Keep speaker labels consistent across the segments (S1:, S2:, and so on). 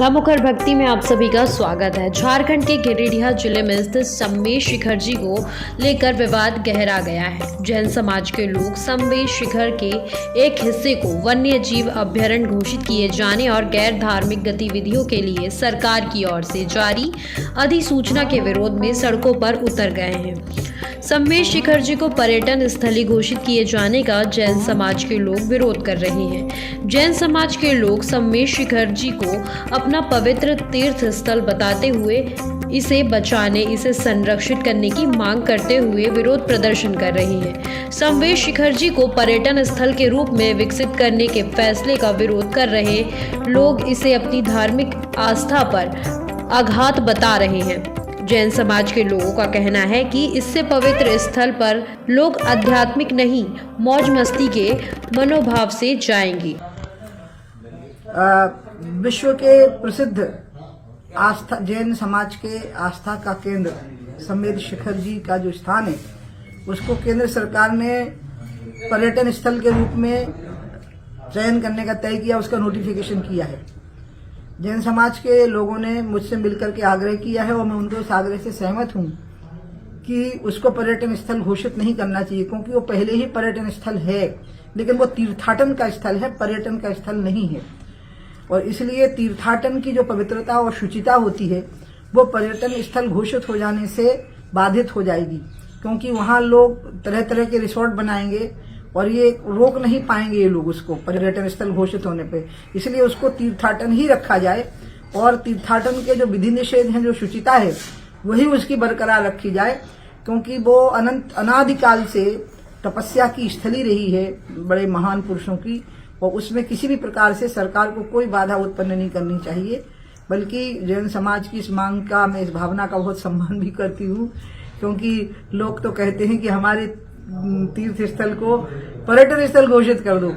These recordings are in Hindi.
S1: मुखर भक्ति में आप सभी का स्वागत है। झारखंड के गिरिडीह जिले में स्थित संवेश शिखर जी को लेकर विवाद गहरा गया है। जैन समाज के लोग संवेश शिखर के एक हिस्से को वन्य जीव अभयारण्य घोषित किए जाने और गैर धार्मिक गतिविधियों के लिए सरकार की ओर से जारी अधिसूचना के विरोध में सड़कों पर उतर गए हैं। संवेश शिखर जी को पर्यटन स्थली घोषित किए जाने का जैन समाज के लोग विरोध कर रहे हैं। जैन समाज के लोग संवेश शिखर जी को अपना पवित्र तीर्थ स्थल बताते हुए इसे बचाने, इसे संरक्षित करने की मांग करते हुए विरोध प्रदर्शन कर रहे हैं। संवेश शिखर जी को पर्यटन स्थल के रूप में विकसित करने के फैसले का विरोध कर रहे लोग इसे अपनी धार्मिक आस्था पर आघात बता रहे हैं। जैन समाज के लोगों का कहना है कि इससे पवित्र स्थल पर लोग आध्यात्मिक नहीं, मौज मस्ती के मनोभाव से जाएंगे।
S2: विश्व के प्रसिद्ध आस्था जैन समाज के आस्था का केंद्र संवेश शिखर जी का जो स्थान है, उसको केंद्र सरकार ने पर्यटन स्थल के रूप में चयन करने का तय किया, उसका नोटिफिकेशन किया है। जैन समाज के लोगों ने मुझसे मिलकर के आग्रह किया है और मैं उनके उस आग्रह से सहमत हूं कि उसको पर्यटन स्थल घोषित नहीं करना चाहिए, क्योंकि वो पहले ही पर्यटन स्थल है, लेकिन वो तीर्थाटन का स्थल है, पर्यटन का स्थल नहीं है। और इसलिए तीर्थाटन की जो पवित्रता और शुचिता होती है वो पर्यटन स्थल घोषित हो जाने से बाधित हो जाएगी, क्योंकि वहां लोग तरह तरह के रिसोर्ट बनाएंगे और ये रोक नहीं पाएंगे ये लोग उसको पर्यटन स्थल घोषित होने पे। इसलिए उसको तीर्थाटन ही रखा जाए और तीर्थाटन के जो विधि निषेध हैं, जो शुचिता है, वही उसकी बरकरार रखी जाए, क्योंकि वो अनादिकाल से तपस्या की स्थली रही है बड़े महान पुरुषों की, और उसमें किसी भी प्रकार से सरकार को कोई बाधा उत्पन्न नहीं करनी चाहिए। बल्कि जैन समाज की इस मांग का, मैं इस भावना का बहुत सम्मान भी करती हूँ, क्योंकि लोग तो कहते हैं कि हमारे तीर्थ स्थल को पर्यटन स्थल घोषित कर दो।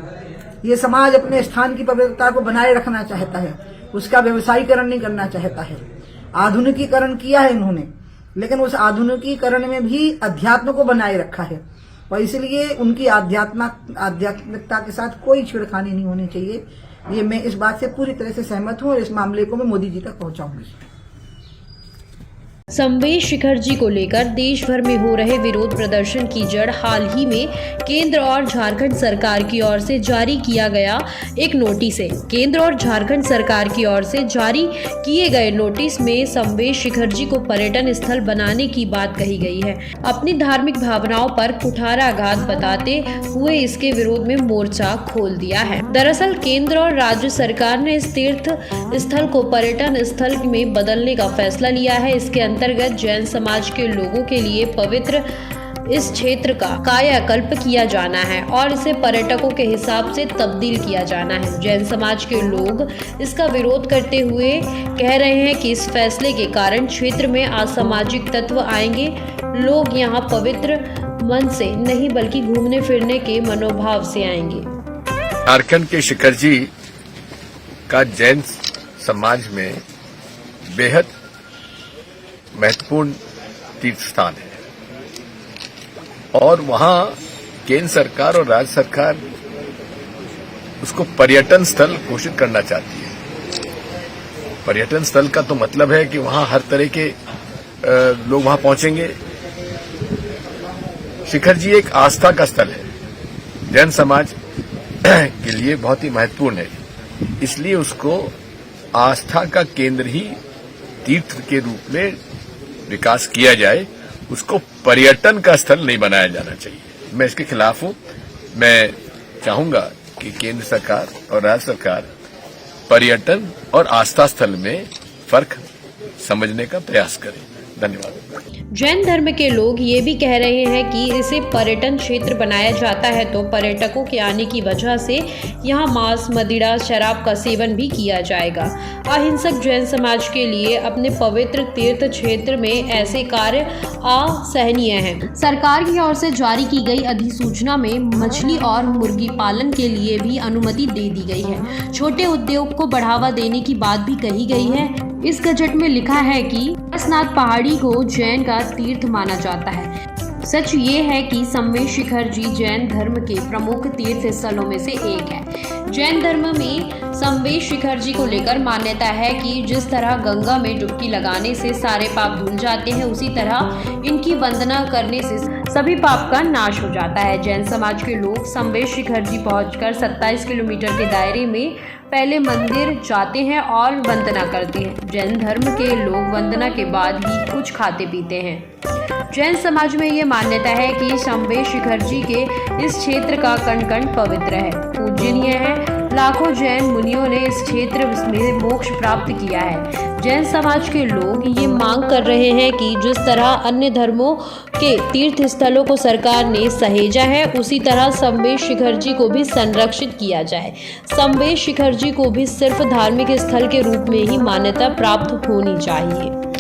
S2: ये समाज अपने स्थान की पवित्रता को बनाए रखना चाहता है, उसका व्यवसायीकरण नहीं करना चाहता है। आधुनिकीकरण किया है इन्होंने, लेकिन उस आधुनिकीकरण में भी अध्यात्म को बनाए रखा है, और इसलिए उनकी आध्यात्मिकता के साथ कोई छेड़खानी नहीं होनी चाहिए। ये मैं इस बात से पूरी तरह से सहमत हूं और इस मामले को मैं मोदी जी तक पहुंचाऊंगी।
S1: संवेश शिखर जी को लेकर देश भर में हो रहे विरोध प्रदर्शन की जड़ हाल ही में केंद्र और झारखंड सरकार की ओर से जारी किया गया एक नोटिस है। केंद्र और झारखंड सरकार की ओर से जारी किए गए नोटिस में संवेश शिखर जी को पर्यटन स्थल बनाने की बात कही गई है। अपनी धार्मिक भावनाओं पर कुठाराघात बताते हुए इसके विरोध में मोर्चा खोल दिया है। दरअसल केंद्र और राज्य सरकार ने इस तीर्थ स्थल को पर्यटन स्थल में बदलने का फैसला लिया है। इसके अंतर्गत जैन समाज के लोगों के लिए पवित्र इस क्षेत्र का कायाकल्प किया जाना है और इसे पर्यटकों के हिसाब से तब्दील किया जाना है। जैन समाज के लोग इसका विरोध करते हुए कह रहे हैं कि इस फैसले के कारण क्षेत्र में असामाजिक तत्व आएंगे। लोग यहाँ पवित्र मन से नहीं बल्कि घूमने फिरने के मनोभाव से आएंगे।
S3: झारखंड के शिखर जी का जैन समाज में बेहद महत्वपूर्ण तीर्थ स्थान है और वहां केंद्र सरकार और राज्य सरकार उसको पर्यटन स्थल घोषित करना चाहती है। पर्यटन स्थल का तो मतलब है कि वहां हर तरह के लोग वहां पहुंचेंगे। शिखर जी एक आस्था का स्थल है, जैन समाज के लिए बहुत ही महत्वपूर्ण है, इसलिए उसको आस्था का केंद्र ही तीर्थ के रूप में विकास किया जाए, उसको पर्यटन का स्थल नहीं बनाया जाना चाहिए। मैं इसके खिलाफ हूं। मैं चाहूंगा कि केंद्र सरकार और राज्य सरकार पर्यटन और आस्था स्थल में फर्क समझने का प्रयास करें। धन्यवाद।
S1: जैन धर्म के लोग ये भी कह रहे हैं कि इसे पर्यटन क्षेत्र बनाया जाता है तो पर्यटकों के आने की वजह से यहाँ मांस, मदिरा, शराब का सेवन भी किया जाएगा। अहिंसक जैन समाज के लिए अपने पवित्र तीर्थ क्षेत्र में ऐसे कार्य असहनीय हैं। सरकार की ओर से जारी की गई अधिसूचना में मछली और मुर्गी पालन के लिए भी अनुमति दे दी गई है। छोटे उद्योग को बढ़ावा देने की बात भी कही गई है। इस गजट में लिखा है कि पारसनाथ पहाड़ी को जैन का तीर्थ माना जाता है। सच ये है कि संवेश शिखर जी जैन धर्म के प्रमुख तीर्थ स्थलों में से एक है। जैन धर्म में संवेश शिखर जी को लेकर मान्यता है कि जिस तरह गंगा में डुबकी लगाने से सारे पाप धुल जाते हैं, उसी तरह इनकी वंदना करने से सभी पाप का नाश हो जाता है। जैन समाज के लोग संवेश शिखर जी पहुंचकर 27 किलोमीटर के दायरे में पहले मंदिर जाते हैं और वंदना करते हैं। जैन धर्म के लोग वंदना के बाद ही कुछ खाते पीते हैं। जैन समाज में ये मान्यता है कि संवेश शिखर जी के इस क्षेत्र का कण कण पवित्र है, पूजनीय है। लाखों जैन मुनियों ने इस क्षेत्र में मोक्ष प्राप्त किया है। जैन समाज के लोग ये मांग कर रहे हैं कि जिस तरह अन्य धर्मों के तीर्थ स्थलों को सरकार ने सहेजा है, उसी तरह संवेश शिखर जी को भी संरक्षित किया जाए। संवेश शिखर जी को भी सिर्फ धार्मिक स्थल के रूप में ही मान्यता प्राप्त होनी चाहिए।